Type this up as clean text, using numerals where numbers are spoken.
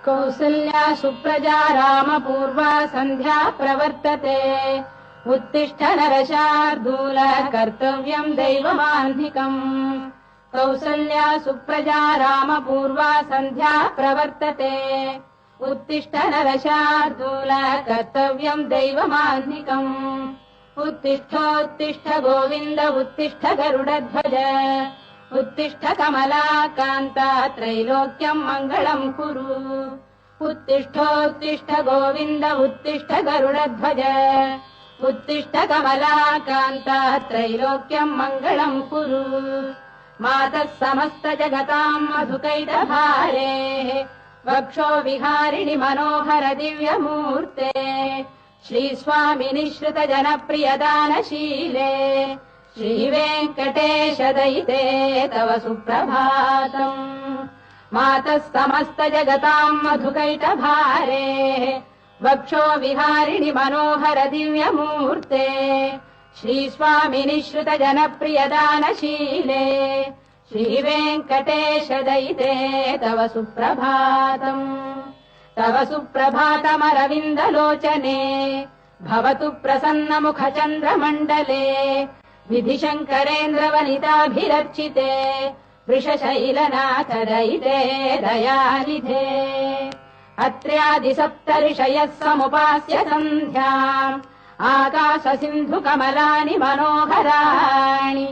कौसल्या सुप्रजा रामपूर्वा सन्ध्या प्रवर्तते उत्तिष्ठ नरशार्दूल कर्तव्यम् दैवमाह्निकम् कौसल्या सुप्रजा रामपूर्वा सन्ध्या प्रवर्तते उत्तिष्ठ नरशार्दूल कर्तव्यम् दैवमाह्निकम् उत्तिष्ठोत्तिष्ठ गोविन्द उत्तिष्ठ गरुडध्वज उत्तिष्ठ कमलाकान्ता त्रैलोक्यम् मङ्गलम् कुरु उत्तिष्ठोत्तिष्ठ गोविन्द उत्तिष्ठ गरुडध्वज उत्तिष्ठ कमलाकान्ता त्रैलोक्यम् मङ्गलम् कुरु मातः समस्त जगताम् मधुकैटभारेः वक्षो विहारिणि मनोहर दिव्यमूर्ते श्रीस्वामिनि श्रुत जनप्रियदानशीले श्रीवेङ्कटेश दयिते तव सुप्रभातम् मातः समस्त जगताम् मधुकैटभारेः वक्षो विहारिणि मनोहर दिव्यमूर्ते श्रीस्वामिनि श्रुत जनप्रियदानशीले श्रीवेङ्कटेश दयिते तव सुप्रभातम् तव सुप्रभातमरविन्दलोचने भवतु प्रसन्नमुख चन्द्रमण्डले विधिशङ्करेन्द्रवनिताभिरर्चिते वृषशैलनाथ दयिते दयानिधे अत्र्यादिसप्तऋषयः समुपास्य सन्ध्याम् आकाश सिन्धु कमलानि मनोहराणि